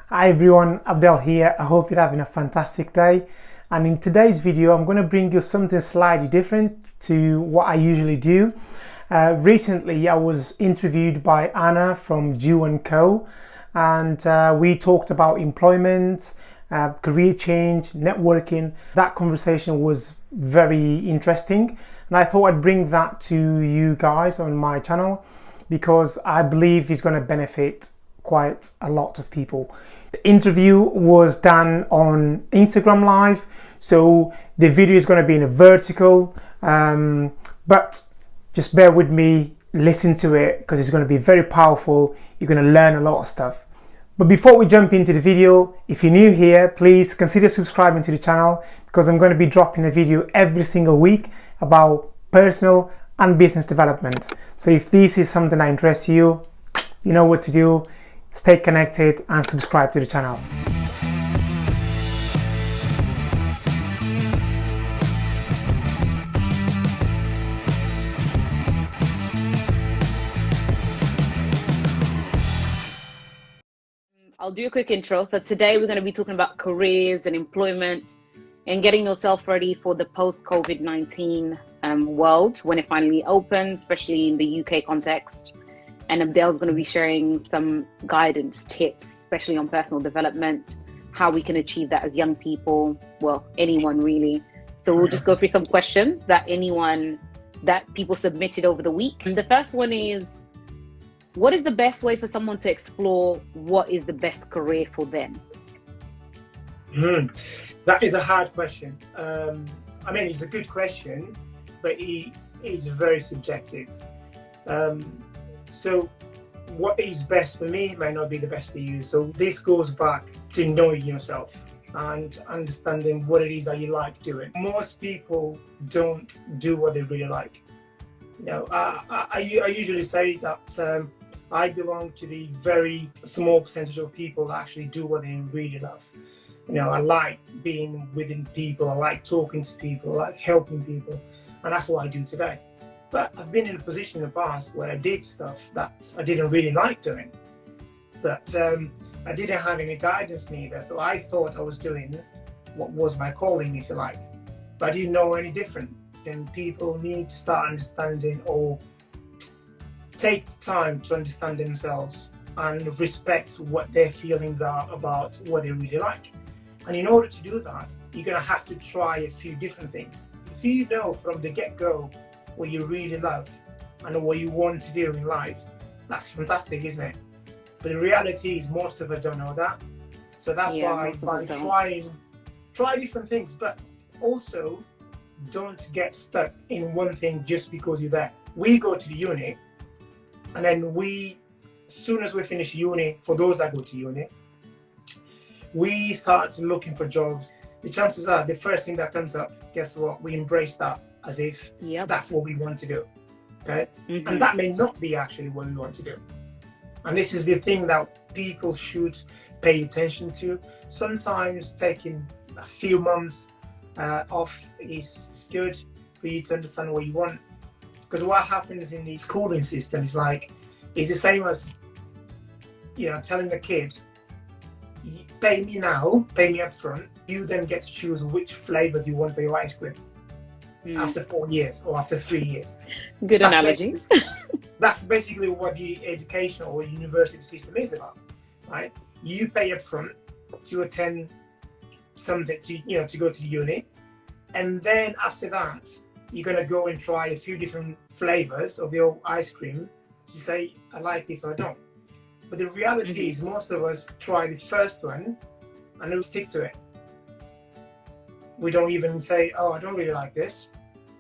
Hi everyone, Abdel here. I hope you're having a fantastic day. And in today's video, I'm going to bring you something slightly different to what I usually do. Recently, I was interviewed by Ana from Dju&Co, and we talked about employment, career change, networking. That conversation was very interesting, and I thought I'd bring that to you guys on my channel because I believe it's going to benefit quite a lot of people. The interview was done on Instagram Live, so the video is going to be in a vertical, but just bear with me, listen to it because it's going to be very powerful. You're going to learn a lot of stuff. But before we jump into the video, if you're new here, please consider subscribing to the channel because I'm going to be dropping a video every single week about personal and business development. So if this is something that interests you, you know what to do. Stay connected and subscribe to the channel. I'll do a quick intro. So today we're going to be talking about careers and employment and getting yourself ready for the post-COVID-19 world when it finally opens, especially in the UK context. And Abdel's going to be sharing some guidance tips, especially on personal development, how we can achieve that as young people, well, anyone really. So we'll just go through some questions that people submitted over the week. And the first one is, what is the best way for someone to explore what is the best career for them? That is a hard question. I mean, it's a good question, but it is very subjective. So what is best for me might not be the best for you. So this goes back to knowing yourself and understanding what it is that you like doing. Most people don't do what they really like. You know, I usually say that I belong to the very small percentage of people that actually do what they really love. You know, I like being within people, I like talking to people, I like helping people, and that's what I do today. But I've been in a position in the past where I did stuff that I didn't really like doing, but I didn't have any guidance neither. So I thought I was doing what was my calling, if you like, but I didn't know any different. And people need to start understanding or take time to understand themselves and respect what their feelings are about what they really like. And in order to do that, you're going to have to try a few different things. If you know from the get-go what you really love and what you want to do in life, that's fantastic, isn't it? But the reality is most of us don't know that. So that's why try different things, but also don't get stuck in one thing just because you're there. We go to the uni, and then as soon as we finish uni, for those that go to uni, we start looking for jobs. The chances are the first thing that comes up, guess what? We embrace that as if that's what we want to do, okay? And that may not be actually what we want to do. And this is the thing that people should pay attention to. Sometimes taking a few months off is good for you to understand what you want. Because what happens in the schooling system is it's the same as, you know, telling the kid, pay me now, pay me up front. You then get to choose which flavors you want for your ice cream. After 4 years or after 3 years. Good analogy. That's basically what the educational or university system is about, right? You pay up front to attend something, to go to the uni, and then after that, you're gonna go and try a few different flavors of your ice cream to say, I like this or I don't. But the reality is most of us try the first one and we'll stick to it. We don't even say, oh, I don't really like this.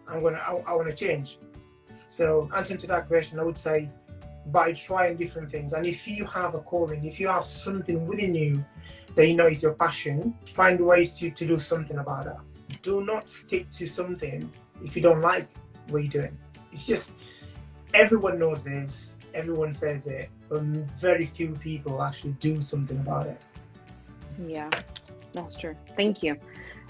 I want to change. So answering to that question, I would say by trying different things. And if you have a calling, if you have something within you that you know is your passion, find ways to do something about that. Do not stick to something if you don't like what you're doing. It's just, everyone knows this, everyone says it, but very few people actually do something about it. Yeah, that's true. Thank you.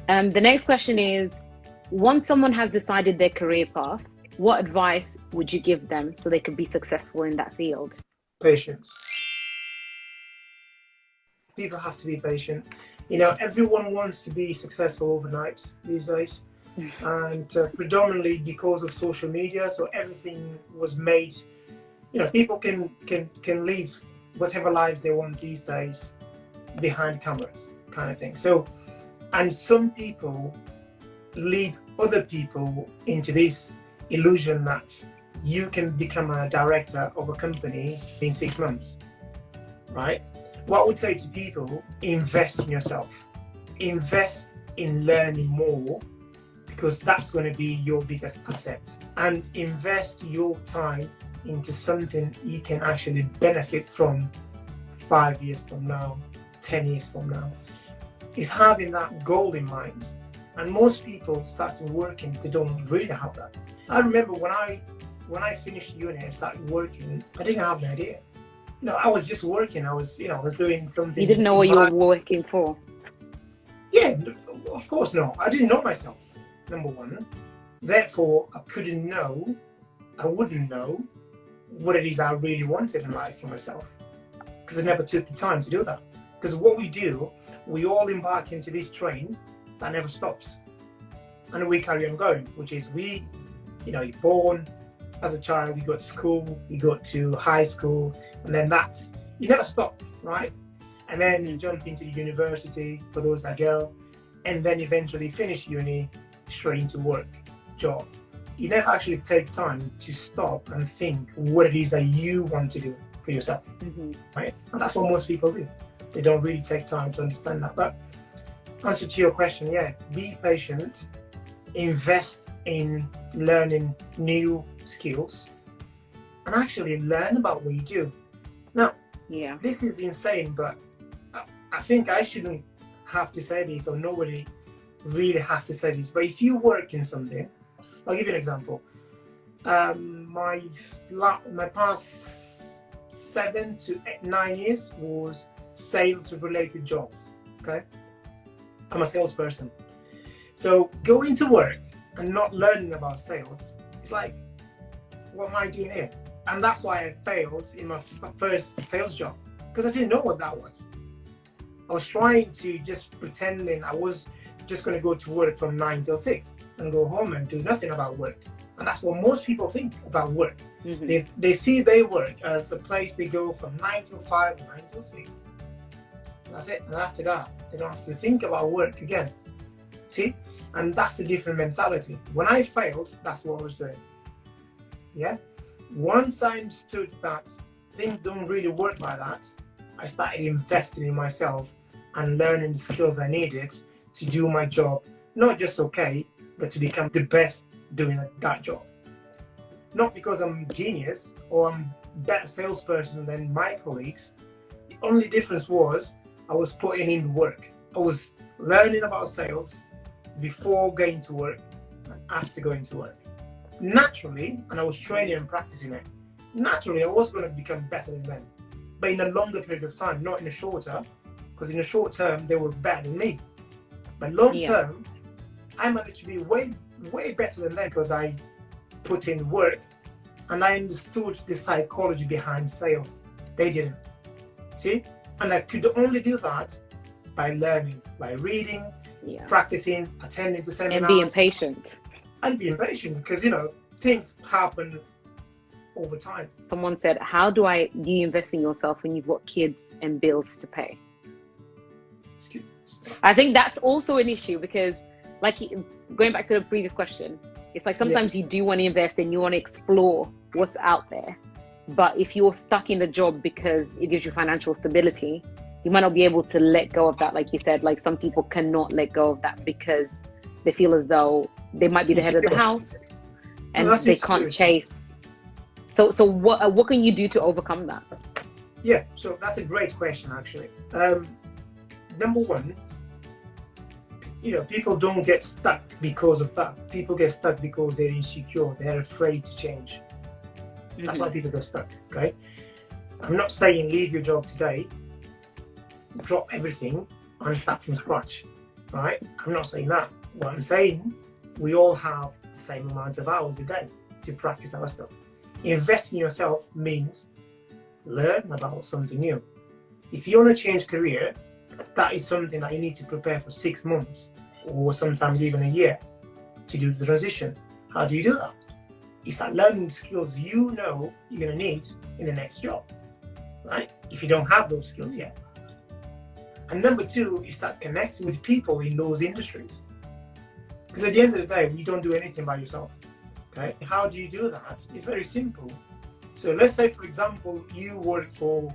The next question is, once someone has decided their career path, what advice would you give them so they could be successful in that field? Patience. People have to be patient. You know, everyone wants to be successful overnight these days, and predominantly because of social media. So everything was made. You know, people can live whatever lives they want these days behind cameras, kind of thing. So, and some people lead other people into this illusion that you can become a director of a company in 6 months, right? What I would say to people, invest in yourself. Invest in learning more, because that's going to be your biggest asset. And invest your time into something you can actually benefit from 5 years from now, 10 years from now. Is having that goal in mind. And most people start working, they don't really have that. I remember when I finished uni and started working, I didn't have an idea. You know, I was just working. I was doing something. You didn't know what you were working for? Yeah, of course no. I didn't know myself, number one. Therefore, I wouldn't know what it is I really wanted in life for myself, because I never took the time to do that. Because what we do, we all embark into this train that never stops, and we carry on going, which is you're born as a child, you go to school, you go to high school, and then you never stop, right? And then you jump into the university for those that go, and then eventually finish uni, straight into work, job. You never actually take time to stop and think what it is that you want to do for yourself, right? And that's what most people do. They don't really take time to understand that. But answer to your question, yeah, be patient, invest in learning new skills, and actually learn about what you do. Now, yeah, this is insane, but I think I shouldn't have to say this, or nobody really has to say this. But if you work in something, I'll give you an example. My past 7 to 9 years was sales-related jobs. Okay, I'm a salesperson. So going to work and not learning about sales, it's like, what am I doing here? And that's why I failed in my first sales job, because I didn't know what that was. I was trying to just pretending I was just going to go to work from 9 till 6 and go home and do nothing about work. And that's what most people think about work. They see their work as a place they go from 9 till 5, 9 till 6. That's it. And after that, they don't have to think about work again. See? And that's a different mentality. When I failed, that's what I was doing. Yeah? Once I understood that things don't really work like that, I started investing in myself and learning the skills I needed to do my job, not just okay, but to become the best doing that job. Not because I'm a genius or I'm a better salesperson than my colleagues. The only difference was I was putting in the work. I was learning about sales before going to work and after going to work. Naturally, and I was training and practicing it, naturally I was going to become better than them. But in a longer period of time, not in a shorter, because in the short term, they were better than me. But long term, I managed to be way better than them because I put in work and I understood the psychology behind sales. They didn't. See? And I could only do that by learning, by reading, practicing, attending to seminars. And being patient. And being patient, because, things happen over time. Someone said, how do you invest in yourself when you've got kids and bills to pay? Excuse me. I think that's also an issue, because like going back to the previous question, it's like sometimes you do want to invest and you want to explore what's out there. But if you're stuck in the job because it gives you financial stability, you might not be able to let go of that. Like you said, like some people cannot let go of that because they feel as though they might be the head of the house and they can't chase. So what can you do to overcome that? Yeah, so that's a great question, actually. Number one, people don't get stuck because of that. People get stuck because they're insecure. They're afraid to change. That's why people get stuck, okay? I'm not saying leave your job today, drop everything and start from scratch, right? I'm not saying that. What I'm saying, we all have the same amount of hours a day to practice our stuff. Investing in yourself means learn about something new. If you want to change career, that is something that you need to prepare for 6 months or sometimes even a year to do the transition. How do you do that? It's like learning skills you know you're going to need in the next job, right? If you don't have those skills yet. And number 2, you start connecting with people in those industries. Because at the end of the day, you don't do anything by yourself. Okay? How do you do that? It's very simple. So let's say, for example, you work for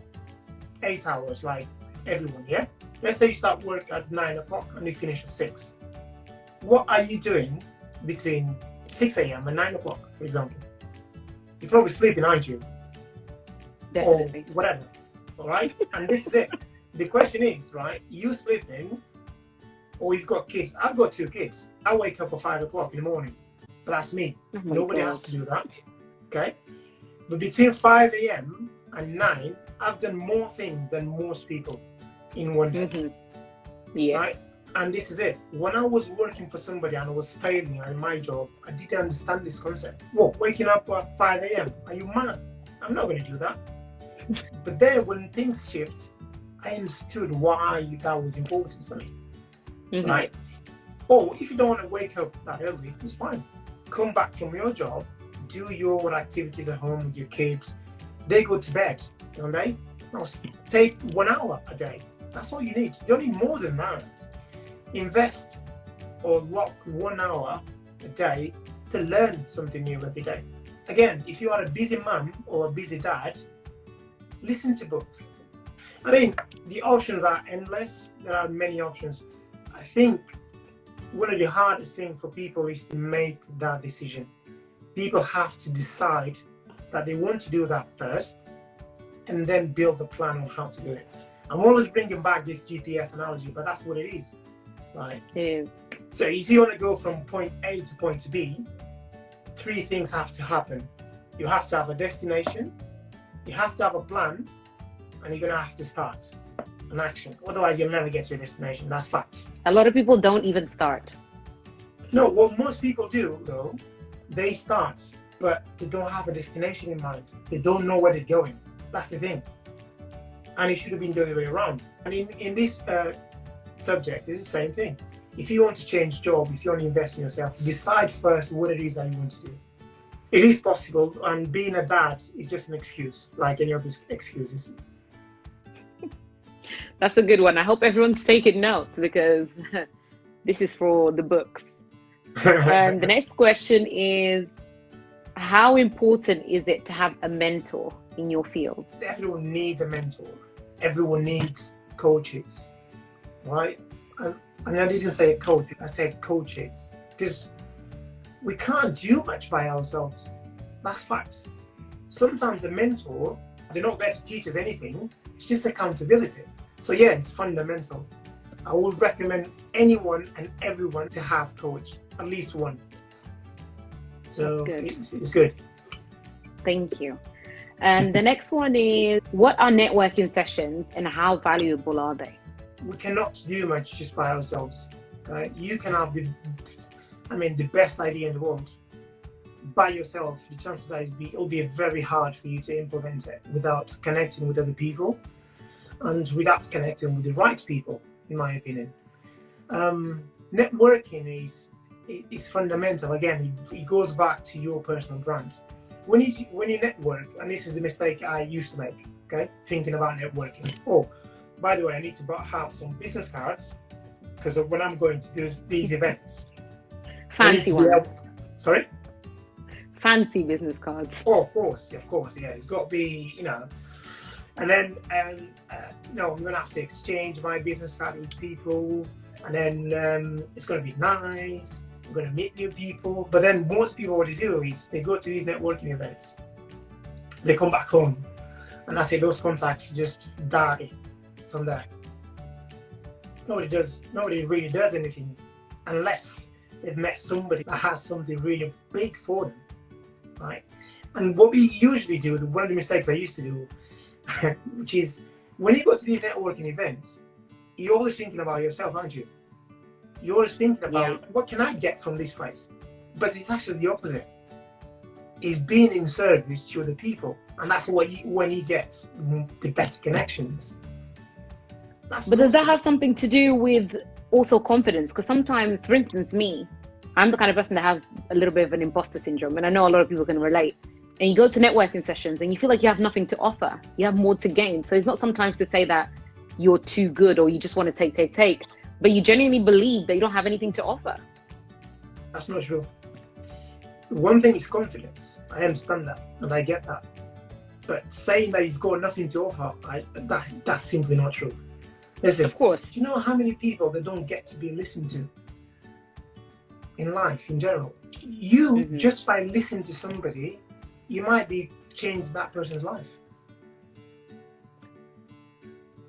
8 hours like everyone, yeah? Let's say you start work at 9 o'clock and you finish at 6. What are you doing between 6 a.m. and 9 o'clock, for example? You're probably sleeping, aren't you? Definitely. Or whatever, all right? And this is it. The question is, right, you sleeping or you've got kids. I've got 2 kids. I wake up at 5 o'clock in the morning, but that's me. Oh Nobody God. has to do that, okay? But between 5 a.m. and 9, I've done more things than most people in one day, Yes. right? And this is it. When I was working for somebody and I was failing in my job, I didn't understand this concept. Whoa, waking up at 5 a.m. Are you mad? I'm not going to do that. But then when things shift, I understood why that was important for me, right? Or if you don't want to wake up that early, it's fine. Come back from your job, do your activities at home with your kids. They go to bed, don't they? Now take 1 hour a day. That's all you need. You don't need more than that. Invest or lock 1 hour a day to learn something new every day. Again, if you are a busy mum or a busy dad, listen to books. I mean, the options are endless. There are many options. I think one of the hardest things for people is to make that decision. People have to decide that they want to do that first and then build a plan on how to do it. I'm always bringing back this GPS analogy, but that's what it is. Right? It is. So if you want to go from point A to point B, 3 things have to happen. You have to have a destination, you have to have a plan, and you're going to have to start an action. Otherwise, you'll never get to your destination. That's facts. A lot of people don't even start. No, what most people do, though, they start, but they don't have a destination in mind. They don't know where they're going. That's the thing. And it should have been the other way around. And in this subject, it's the same thing. If you want to change job, if you want to invest in yourself, decide first what it is that you want to do. It is possible, and being a dad is just an excuse, like any other excuses. That's a good one. I hope everyone's taking notes because this is for the books. And the next question is, how important is it to have a mentor in your field? Everyone needs a mentor. Everyone needs coaches, right? And I didn't say a coach, I said coaches. Because we can't do much by ourselves. That's facts. Sometimes a mentor, they're not there to teach us anything. It's just accountability. So yeah, it's fundamental. I would recommend anyone and everyone to have coach, at least one. So it's good. Thank you. And the next one is, what are networking sessions and how valuable are they? We cannot do much just by ourselves. Right? You can have the best idea in the world. By yourself, the chances are it'll be very hard for you to implement it without connecting with other people and without connecting with the right people, in my opinion. Networking is fundamental. Again, it goes back to your personal brand. When you network, and this is the mistake I used to make, okay, thinking about networking. Oh, by the way, I need to have some business cards because when I'm going to do these events. Fancy ones. Sorry? Fancy business cards. Oh, of course, yeah. It's got to be, and then, I'm going to have to exchange my business card with people, and then it's going to be nice. I'm going to meet new people. But then most people, what they do is they go to these networking events. They come back home, and I say those contacts just die from there. Nobody really does anything unless they've met somebody that has something really big for them, right? And what we usually do, one of the mistakes I used to do, which is when you go to these networking events, you're always thinking about yourself, aren't you? You're always thinking about what can I get from this place? But it's actually the opposite. It's being in service to other people, and that's when you get the better connections. But does that have something to do with also confidence? Because sometimes, for instance, me, I'm the kind of person that has a little bit of an imposter syndrome, and I know a lot of people can relate. And you go to networking sessions and you feel like you have nothing to offer. You have more to gain. So it's not sometimes to say that you're too good or you just want to take, but you genuinely believe that you don't have anything to offer. That's not true. One thing is confidence. I understand that and I get that. But saying that you've got nothing to offer, that's simply not true. Listen, of course. Do you know how many people that don't get to be listened to in life in general? You, just by listening to somebody, you might be changing that person's life.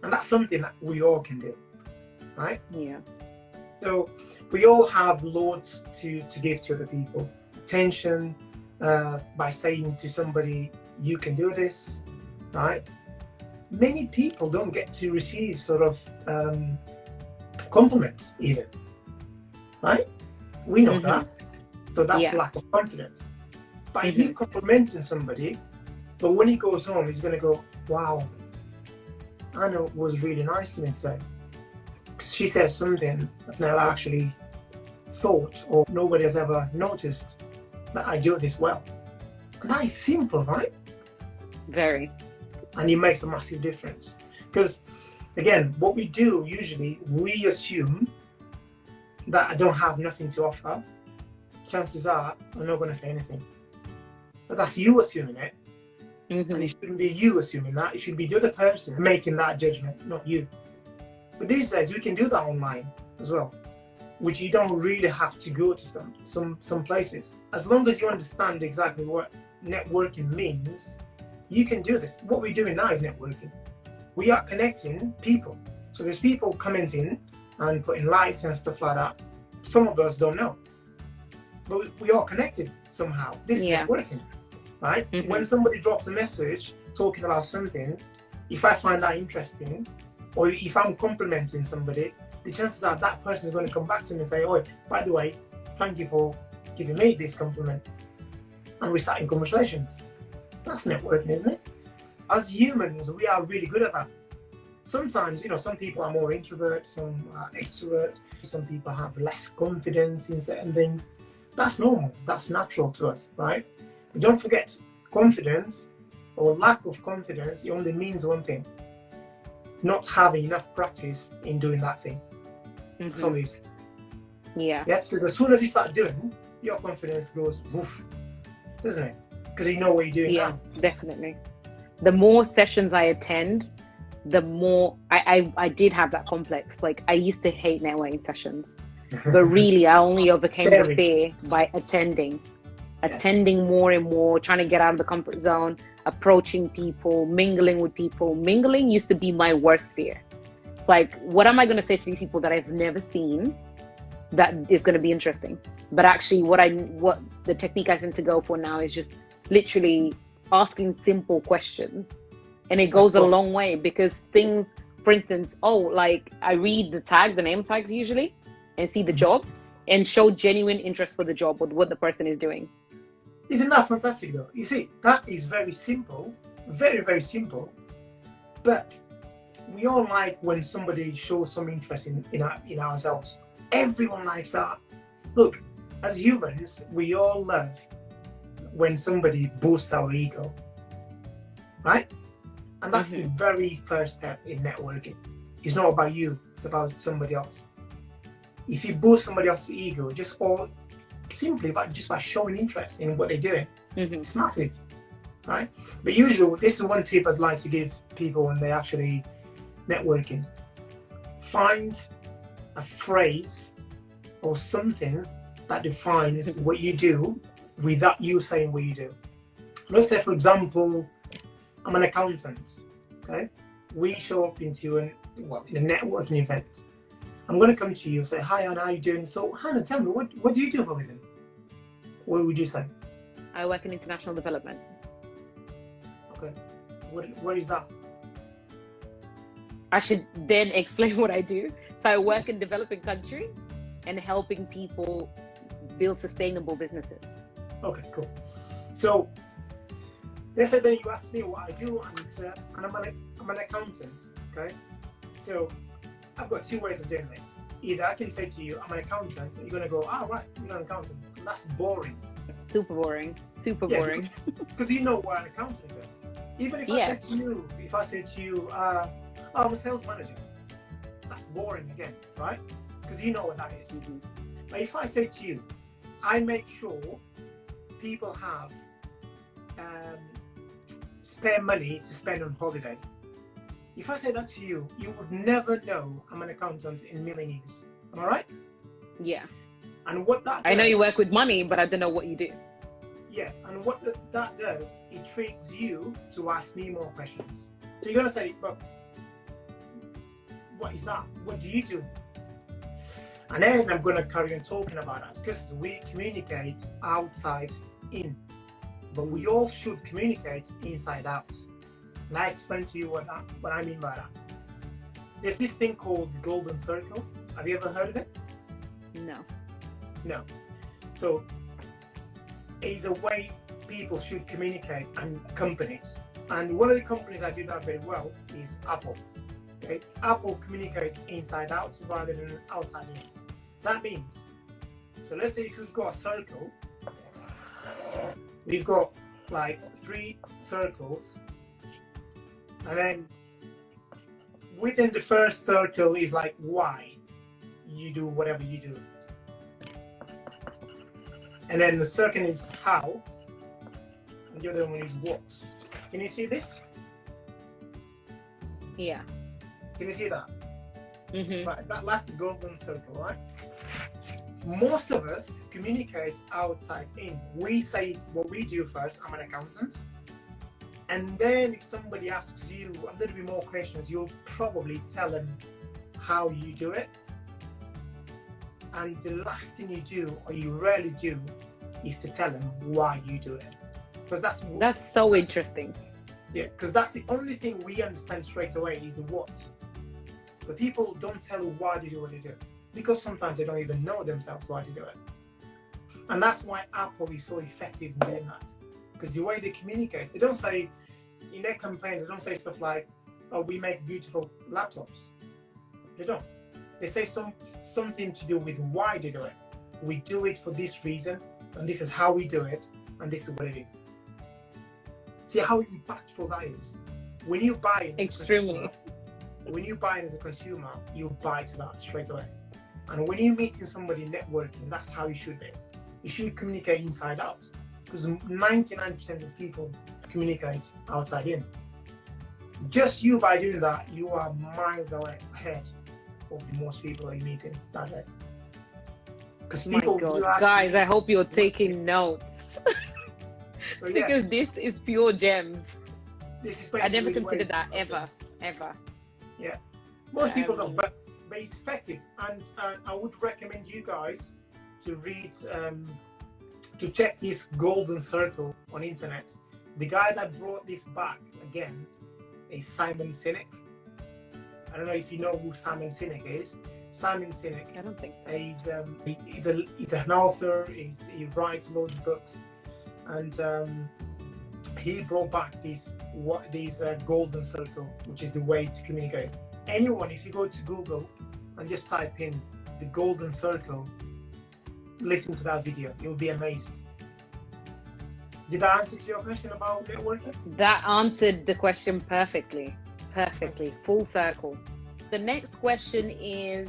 And that's something that we all can do, right? Yeah. So we all have loads to give to other people. Attention, by saying to somebody, you can do this, right? Many people don't get to receive sort of compliments even, right? We know that. So that's lack of confidence. By you complimenting somebody, but when he goes home, he's going to go, wow, Anna was really nice to me today. She said something I've never actually thought, or nobody has ever noticed that I do this well. And that is simple, right? Very. And it makes a massive difference. Because, again, what we do usually, we assume that I don't have nothing to offer. Chances are I'm not going to say anything. But that's you assuming it. And it shouldn't be you assuming that. It should be the other person making that judgment, not you. But these days, we can do that online as well, which you don't really have to go to some places. As long as you understand exactly what networking means, you can do this. What we're doing now is networking. We are connecting people. So there's people commenting and putting likes and stuff like that. Some of us don't know. But we are connected somehow. This is networking, right? When somebody drops a message talking about something, if I find that interesting, or if I'm complimenting somebody, the chances are that person is going to come back to me and say, oh, by the way, thank you for giving me this compliment. And we're starting conversations. That's networking, isn't it? As humans, we are really good at that. Sometimes, some people are more introverts, some are extroverts, some people have less confidence in certain things. That's normal, that's natural to us, right? But don't forget, confidence or lack of confidence, it only means one thing: not having enough practice in doing that thing. That's all it is. Yeah. Because as soon as you start doing, your confidence goes woof, doesn't it? Because you know what you're doing now. Definitely. The more sessions I attend, the more I did have that complex. Like, I used to hate networking sessions, but really I only overcame the fear by attending more and more, trying to get out of the comfort zone, approaching people, mingling with people. Mingling used to be my worst fear. It's like, what am I going to say to these people that I've never seen that is going to be interesting? But actually what the technique I tend to go for now is just literally asking simple questions. And it goes a long way, because things, for instance, I read the name tags usually and see the job and show genuine interest for the job or what the person is doing. Isn't that fantastic though? You see, that is very simple, very, very simple. But we all like when somebody shows some interest in ourselves. Everyone likes that. Look, as humans, we all love when somebody boosts our ego, right? And that's the very first step in networking. It's not about you, it's about somebody else. If you boost somebody else's ego, just by showing interest in what they're doing, it's massive, right? But usually, this is one tip I'd like to give people when they're actually networking. Find a phrase or something that defines what you do without you saying what you do. Let's say, for example, I'm an accountant, okay? We show up in a networking event. I'm going to come to you and say, hi, Anna, how are you doing? So, Hannah, tell me, what do you do for a living? What would you say? I work in international development. Okay. What is that? I should then explain what I do. So I work in developing countries and helping people build sustainable businesses. Okay, cool. So, let's say then you ask me what I do, and I'm an accountant, okay? So I've got two ways of doing this. Either I can say to you, I'm an accountant, and you're going to go, oh, right, you're an accountant. That's boring. Super boring. Super boring. Because you know what an accountant is. Even if I say to you, oh, I'm a sales manager, that's boring again, right? Because you know what that is. Mm-hmm. But if I say to you, I make sure people have spare money to spend on holiday. If I say that to you, you would never know I'm an accountant in a million years. Am I right? Yeah. And what that does, I know you work with money, but I don't know what you do. Yeah, and what that does, it triggers you to ask me more questions. So you're going to say, but what is that? What do you do? And then I'm going to carry on talking about that, because we communicate outside in, but we all should communicate inside out. And I explain to you what I mean by that. There's this thing called the golden circle. Have you ever heard of it? No. No. So it's a way people should communicate, and companies. And one of the companies that do that very well is Apple. Okay? Apple communicates inside out rather than outside in. That means, so let's say if we've got a circle, we've got like 3 circles, and then within the first circle is like why you do whatever you do. And then the second is how, and the other one is what. Can you see this? Yeah. Can you see that? Mm-hmm. Right, that's the golden circle, right? Most of us communicate outside in. We say what we do first. I'm an accountant. And then if somebody asks you a little bit more questions, you'll probably tell them how you do it. And the last thing you do, or you rarely do, is to tell them why you do it. Because that's so interesting. Yeah, because that's the only thing we understand straight away is the what. But people don't tell you why they do what they do, because sometimes they don't even know themselves why they do it. And that's why Apple is so effective in doing that. Because the way they communicate, they don't say, in their campaigns, they don't say stuff like, oh, we make beautiful laptops. They don't. They say something to do with why they do it. We do it for this reason, and this is how we do it, and this is what it is. See how impactful that is. When you buy it, extremely. When you buy it as a consumer, you'll buy to that straight away. And when you're meeting somebody networking, that's how you should be. You should communicate inside out, because 99% of people communicate outside in. Just you by doing that, you are miles away ahead of the most people that you're meeting that day. Because people, guys, I hope you're taking notes. So, yeah, because this is pure gems. This is I never considered that ever. Yeah, most people don't, but it's effective. And I would recommend you guys to read, to check this golden circle on internet. The guy that brought this back again is Simon Sinek. I don't know if you know who Simon Sinek is. Simon Sinek. I don't think so. He's an author. He writes loads of books, and he brought back this golden circle, which is the way to communicate. Anyone, if you go to Google and just type in the golden circle, listen to that video. You'll be amazed. Did I answer to your question about networking? That answered the question perfectly. Full circle. The next question is,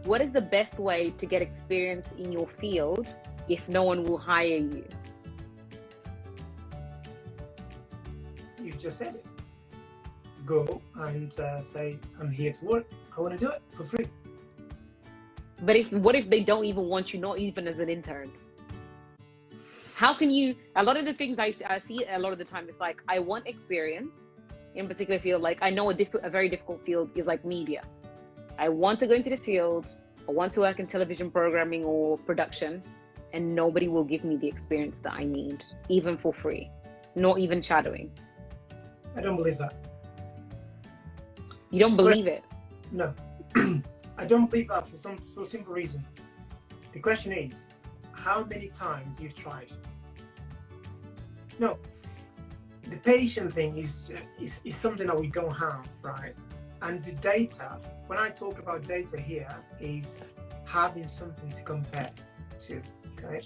what is the best way to get experience in your field if no one will hire you? You just said it. Go and say, I'm here to work. I want to do it for free. But what if they don't even want you, not even as an intern? How can you, a lot of the things I see a lot of the time, it's like, I want experience in a particular field. Like I know a very difficult field is like media. I want to go into this field. I want to work in television programming or production, and nobody will give me the experience that I need, even for free, not even shadowing. I don't believe that. You don't believe it? No, I don't believe that for a simple reason. The question is, how many times you've tried? No, the patient thing is something that we don't have, right? And the data, when I talk about data here, is having something to compare to. Okay,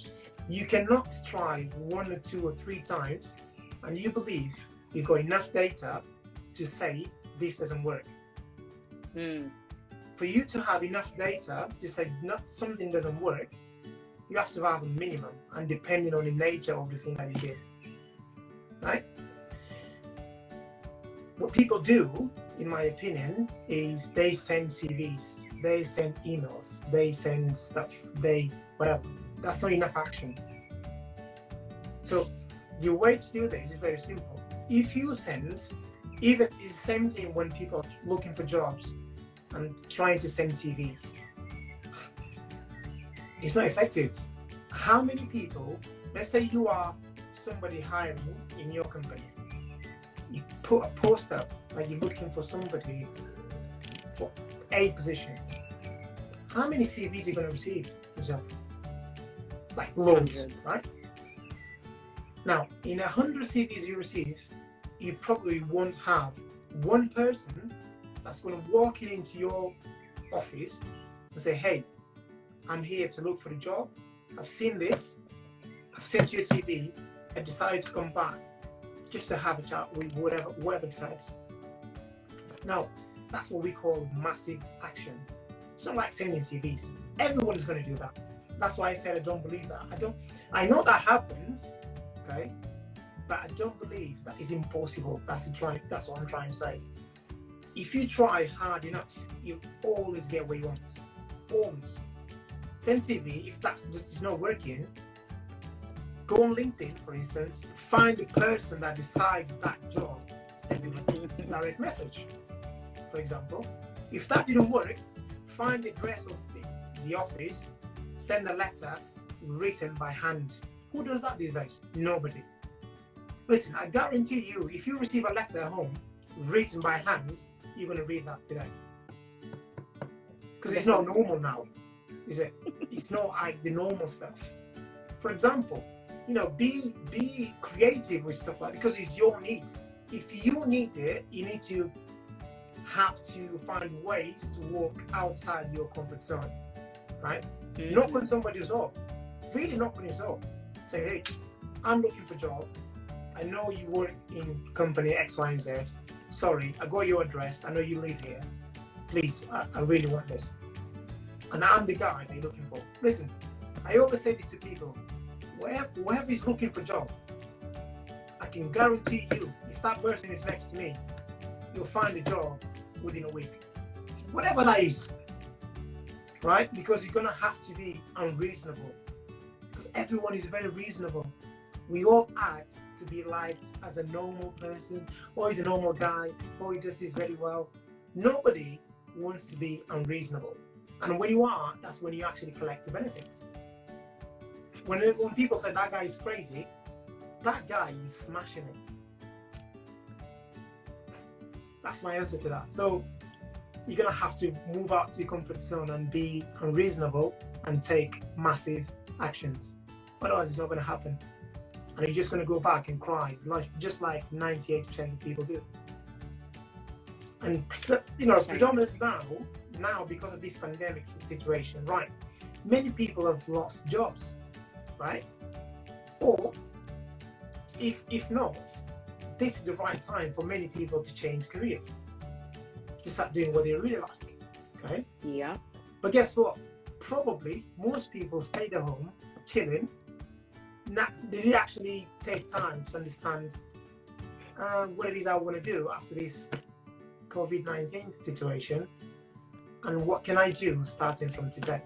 you cannot try 1 or 2 or 3 times and you believe you've got enough data to say this doesn't work. For you to have enough data to say something doesn't work, you have to have a minimum, and depending on the nature of the thing that you did, right? What people do, in my opinion, is they send CVs, they send emails, they send stuff, whatever. That's not enough action. So the way to do this is very simple. If you send, even it's the same thing when people are looking for jobs and trying to send CVs, it's not effective. How many people, let's say you are somebody hiring in your company, you put a post up that you're looking for somebody for a position. How many CVs are you going to receive yourself? Like loads, right? Now, in 100 CVs you receive, you probably won't have one person that's going to walk into your office and say, hey, I'm here to look for a job. I've seen this. I've sent you a CV. I decided to come back just to have a chat with whoever decides. Now, that's what we call massive action. It's not like sending CVs. Everyone is going to do that. That's why I said I don't believe that. I know that happens, okay, but I don't believe that is impossible. That's what I'm trying to say. If you try hard enough, you'll always get what you want. Always. Send CV. If that's not working, go on LinkedIn, for instance, find the person that decides that job, send them a direct message, for example. If that didn't work, find the address of the office, send a letter written by hand. Who does that these days? Nobody. Listen, I guarantee you, if you receive a letter at home written by hand, you're going to read that today. Because it's not normal now, is it? It's not like the normal stuff. For example, be creative with stuff like that, because it's your needs. If you need it, you need to have to find ways to walk outside your comfort zone, right? Knock on somebody's door. Really knock on his door. Say, hey, I'm looking for a job. I know you work in company X, Y, and Z. Sorry, I got your address. I know you live here. Please, I really want this. And I'm the guy that you're looking for. Listen, I always say this to people. Whoever is looking for a job, I can guarantee you, if that person is next to me, you'll find a job within a week. Whatever that is. Right? Because you're going to have to be unreasonable. Because everyone is very reasonable. We all act to be liked as a normal person, or he's a normal guy, or he does this very well. Nobody wants to be unreasonable. And when you are, that's when you actually collect the benefits. When people say that guy is crazy, that guy is smashing it. That's my answer to that. So you're going to have to move out to your comfort zone and be unreasonable and take massive actions. Otherwise, it's not going to happen. And you're just going to go back and cry, just like 98% of people do. And, predominantly now because of this pandemic situation, right? Many people have lost jobs, right? Or, if not, this is the right time for many people to change careers, to start doing what they really like, okay? Yeah. But guess what? Probably most people stayed at home, chilling. They didn't actually take time to understand what it is I want to do after this COVID-19 situation, and what can I do starting from today.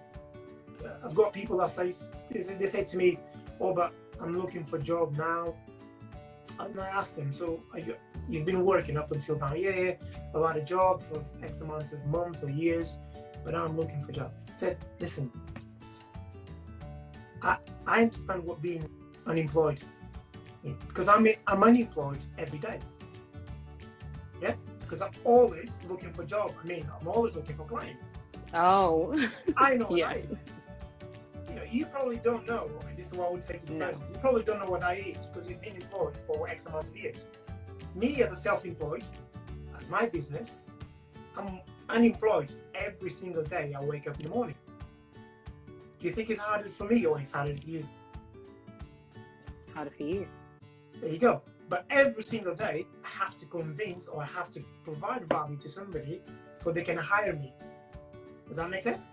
I've got people that say to me, oh, but I'm looking for a job now. And I ask them, so you've been working up until now? Yeah, I've had a job for X amount of months or years, but now I'm looking for a job. I said, listen, I understand what being unemployed is, because I'm unemployed every day. Yeah, because I'm always looking for a job. I'm always looking for clients. Oh, I know what yeah. that is. You probably don't know, and this is what I would say to the person, you probably don't know what that is because you've been employed for X amount of years. Me as a self-employed, as my business, I'm unemployed every single day. I wake up in the morning. Do you think it's harder for me or it's harder for you? Harder for you. There you go. But every single day, I have to convince or I have to provide value to somebody so they can hire me. Does that make sense?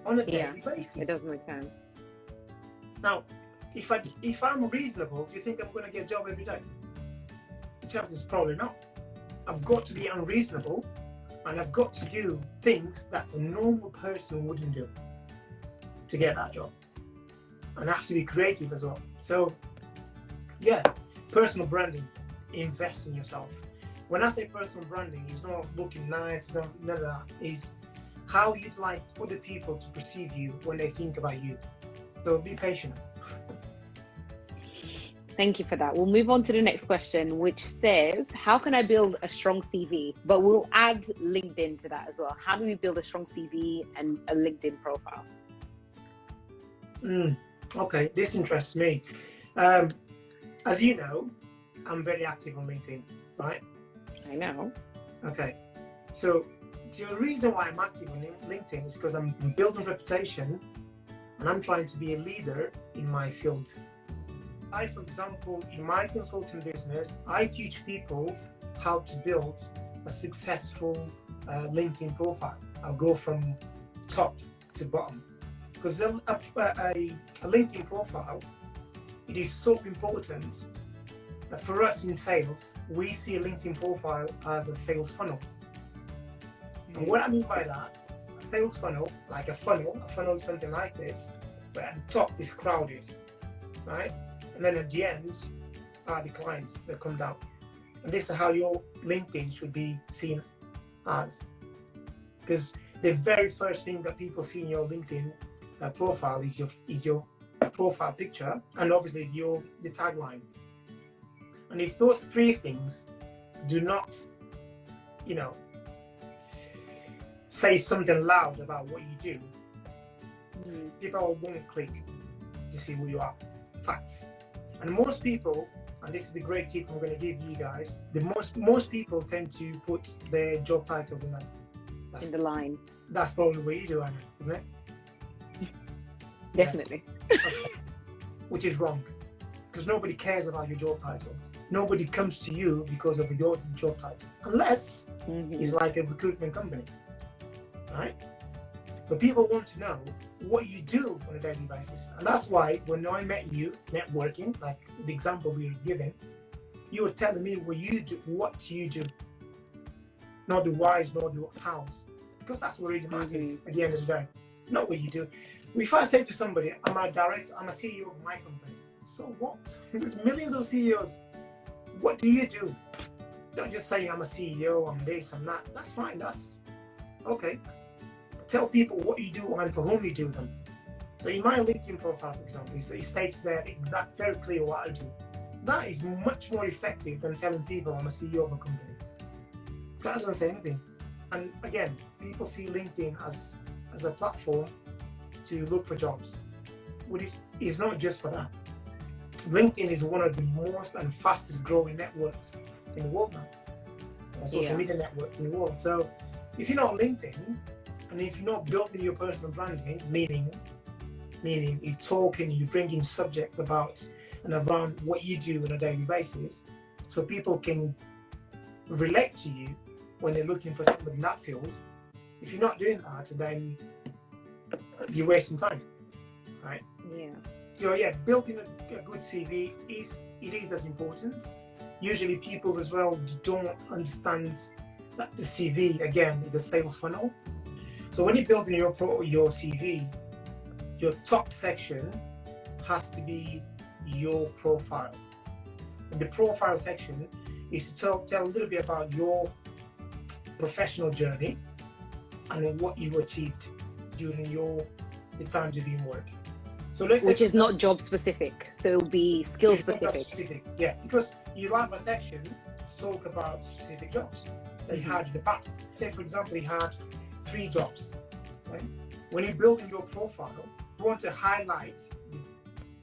On a daily basis. It does make sense. Now, if I'm reasonable, do you think I'm going to get a job every day? The chances is probably not. I've got to be unreasonable and I've got to do things that a normal person wouldn't do to get that job. And I have to be creative as well. So, yeah, personal branding, invest in yourself. When I say personal branding, it's not looking nice, none of that. It's how you'd like other people to perceive you when they think about you. So be patient. Thank you for that. We'll move on to the next question, which says, how can I build a strong CV? But we'll add LinkedIn to that as well. How do we build a strong CV and a LinkedIn profile? Okay, this interests me. As you know, I'm very active on LinkedIn, right? I know. Okay, so the reason why I'm active on LinkedIn is because I'm building reputation and I'm trying to be a leader in my field. For example, in my consulting business, I teach people how to build a successful LinkedIn profile. I'll go from top to bottom. Because a LinkedIn profile, it is so important that for us in sales, we see a LinkedIn profile as a sales funnel. And what I mean by that, a sales funnel, like a funnel is something like this, where at the top is crowded, right? And then at the end are the clients that come down. And this is how your LinkedIn should be seen as. Because the very first thing that people see in your LinkedIn profile is your profile picture and obviously the tagline. And if those three things do not, say something loud about what you do, people won't click to see who you are. Facts. And most people, and this is the great tip I'm going to give you guys, most people tend to put their job titles in the line. That's probably what you do, Anna, isn't it? Definitely. Yeah. Okay. Which is wrong, because nobody cares about your job titles. Nobody comes to you because of your job titles, unless it's like a recruitment company, right? But people want to know what you do on a daily basis. And that's why when I met you, networking, like the example we were given, you were telling me what you do, not the whys, nor the hows. Because that's what really matters at the end of the day, not what you do. If I say to somebody, I'm a CEO of my company, so what? There's millions of CEOs. What do you do? Don't just say I'm a CEO, I'm this, I'm that. That's fine, that's okay. Tell people what you do and for whom you do them. So in my LinkedIn profile, for example, it states there very clear what I do. That is much more effective than telling people I'm a CEO of a company. That doesn't say anything. And again, people see LinkedIn as a platform to look for jobs, which is not just for that. LinkedIn is one of the most and fastest growing networks in the world now, social media networks in the world. So if you're not on LinkedIn, and if you're not building your personal branding, meaning you're talking, you're bringing subjects about and around what you do on a daily basis, so people can relate to you when they're looking for somebody in that field. If you're not doing that, then you're wasting time, right? Yeah. So yeah, building a good CV is as important. Usually people as well don't understand that the CV again is a sales funnel. So when you're building your CV, your top section has to be your profile. And the profile section is to tell a little bit about your professional journey and what you achieved during the times you've been working. So which is not job specific, so it'll be skill specific. Yeah, because you'll have a section to talk about specific jobs that you had in the past. Say, for example, you had 3 jobs. Right? When you're building your profile, you want to highlight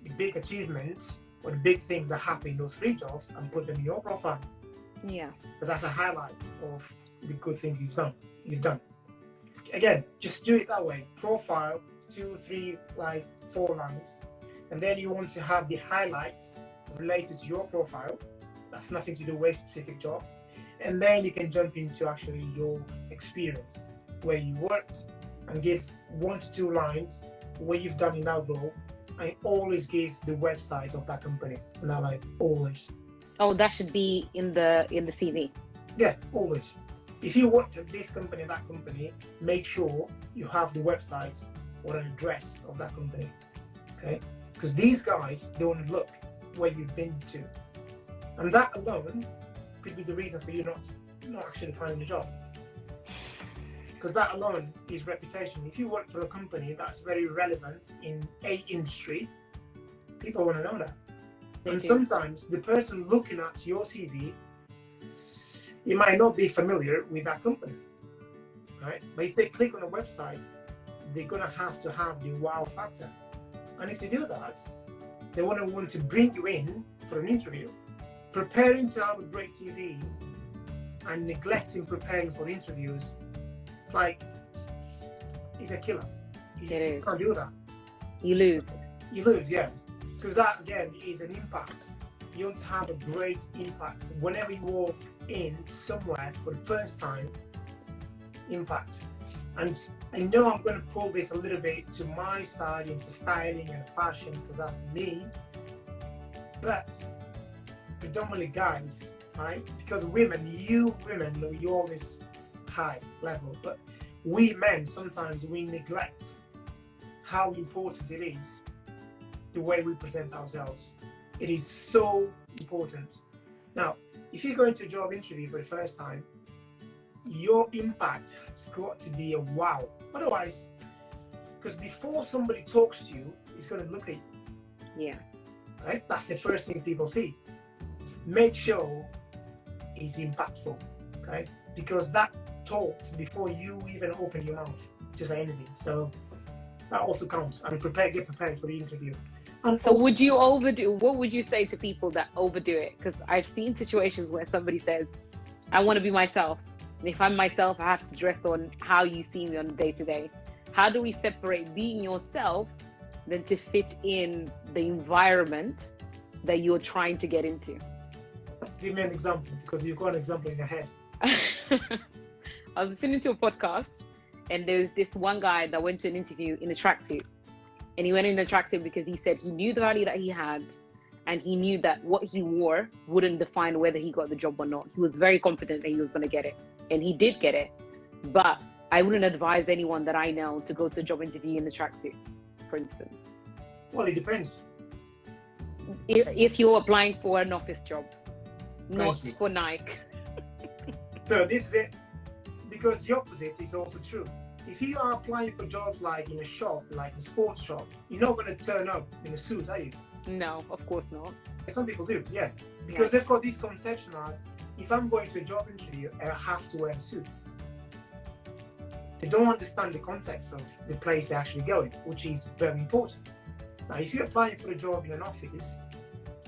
the big achievements or the big things that happen in those 3 jobs and put them in your profile. Yeah. Because that's a highlight of the good things you've done. you're done. Again, just do it that way. Profile, 2, 3, like 4 lines. And then you want to have the highlights related to your profile. That's nothing to do with a specific job. And then you can jump into actually your experience, where you worked, and give 1 to 2 lines what you've done in that role. I always give the website of that company. And I like always. Oh, that should be in the CV. Yeah, always. If you worked at this company, that company, make sure you have the website or an address of that company. Okay? Because these guys don't look where you've been to. And that alone could be the reason for you not actually finding a job. Because that alone is reputation. If you work for a company that's very relevant in a industry, people want to know that. And sometimes the person looking at your CV, you might not be familiar with that company, right? But if they click on a website, they're going to have the wow factor. And if they do that, they want to bring you in for an interview. Preparing to have a great CV and neglecting preparing for interviews, it's a killer. You can't do that. You lose. You lose, yeah. Because that, again, is an impact. You want to have a great impact. Whenever you walk in somewhere for the first time, impact. And I know I'm going to pull this a little bit to my side into styling and fashion, because that's me. But predominantly guys, right? Because you women, you're always high level, but we men, sometimes we neglect how important it is, the way we present ourselves. It is so important. Now, if you go into a job interview for the first time, your impact has got to be a wow. Otherwise, because before somebody talks to you, it's going to look at you. Yeah. Right? That's the first thing people see. Make sure it's impactful, okay? Because that talks before you even open your mouth to say anything. So that also counts. And get prepared for the interview. And so would you overdo? What would you say to people that overdo it? Because I've seen situations where somebody says, I want to be myself. And if I'm myself, I have to dress on how you see me on a day-to-day. How do we separate being yourself than to fit in the environment that you're trying to get into? Give me an example, because you've got an example in your head. I was listening to a podcast, and there's this one guy that went to an interview in a tracksuit. And he went in a tracksuit because he said he knew the value that he had, and he knew that what he wore wouldn't define whether he got the job or not. He was very confident that he was going to get it, and he did get it. But I wouldn't advise anyone that I know to go to a job interview in a tracksuit, for instance. Well, it depends. If you're applying for an office job, not for Nike. So this is it. Because the opposite is also true. If you are applying for jobs like in a shop, like a sports shop, you're not going to turn up in a suit, are you? No, of course not. Some people do, yeah. Because they've got this conception as, if I'm going to a job interview, I have to wear a suit. They don't understand the context of the place they're actually going, which is very important. Now, if you're applying for a job in an office,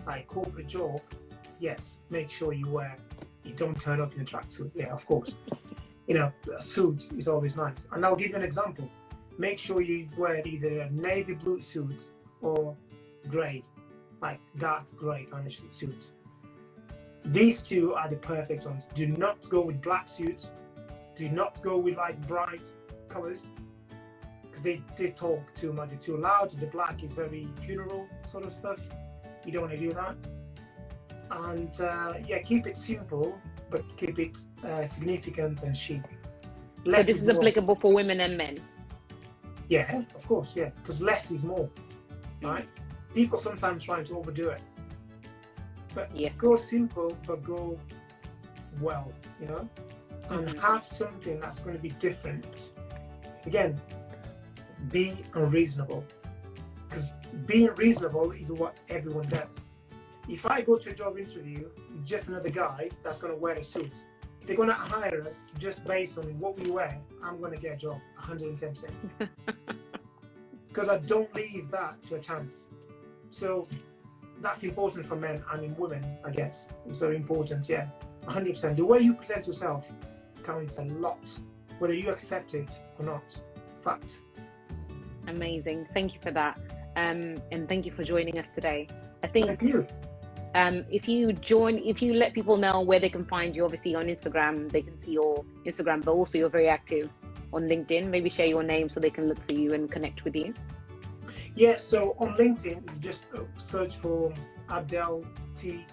like corporate job, yes, make sure you don't turn up in a tracksuit. Yeah, of course. A suit is always nice. And I'll give you an example. Make sure you wear either a navy blue suit or grey, like dark grey kind of suit. These two are the perfect ones. Do not go with black suits. Do not go with like bright colors, because they talk too much. They're too loud. The black is very funeral sort of stuff. You don't want to do that. And keep it simple, but keep it significant and chic. So this is applicable for women and men? Yeah, of course, yeah. Because less is more, right? People sometimes trying to overdo it. But go simple, but go well, and have something that's going to be different. Again, be unreasonable. Because being reasonable is what everyone does. If I go to a job interview, just another guy that's going to wear a suit, if they're going to hire us just based on what we wear, I'm going to get a job 110%. Because I don't leave that to a chance. So that's important for men and in women, I guess. It's very important, yeah. 100%. The way you present yourself counts a lot. whether you accept it or not. Fact. Amazing. Thank you for that. And thank you for joining us today. I think Thank you. if you let people know where they can find you, obviously on Instagram, they can see your Instagram, but also you're very active on LinkedIn. Maybe share your name so they can look for you and connect with you. Yeah, so on LinkedIn, you just search for Abdel T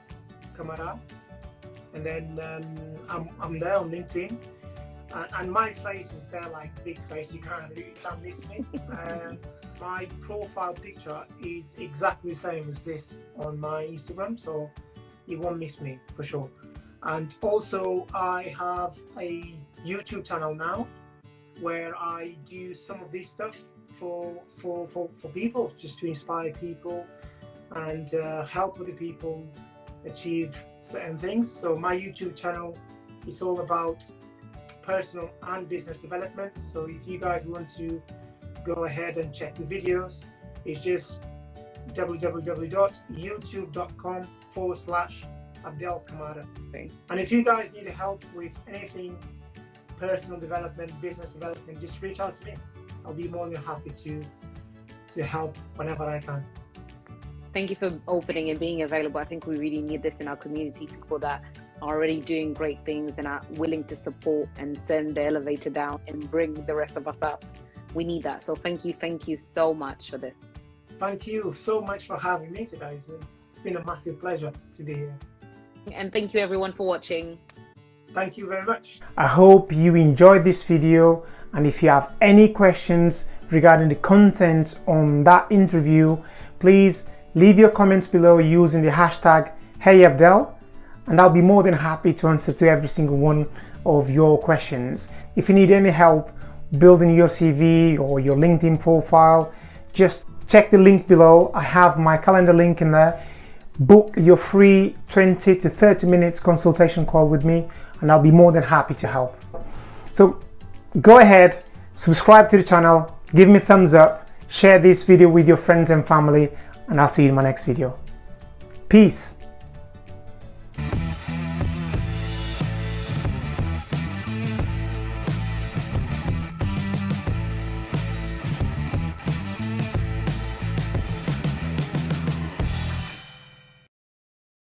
Camará, and then I'm there on LinkedIn, and my face is there like big face. You can't miss me. My profile picture is exactly the same as this on my Instagram, so you won't miss me for sure. And also, I have a YouTube channel now where I do some of this stuff for people, just to inspire people and help other people achieve certain things. So my YouTube channel is all about personal and business development. So if you guys want to go ahead and check the videos, it's just www.youtube.com/Abdel Camara. And if you guys need help with anything personal development, business development, just reach out to me. I'll be more than happy to help whenever I can. Thank you for opening and being available. I think we really need this in our community, people that are already doing great things and are willing to support and send the elevator down and bring the rest of us up. We need that. So thank you so much for this. Thank you so much for having me today. It's been a massive pleasure to be here. And thank you everyone for watching. Thank you very much. I hope you enjoyed this video, and if you have any questions regarding the content on that interview, please leave your comments below using the hashtag HeyAbdel, and I'll be more than happy to answer to every single one of your questions. If you need any help building your CV or your LinkedIn profile, just check the link below. I have my calendar link in there. Book your free 20 to 30 minutes consultation call with me, and I'll be more than happy to help. So go ahead, subscribe to the channel, give me a thumbs up, share this video with your friends and family, and I'll see you in my next video. Peace.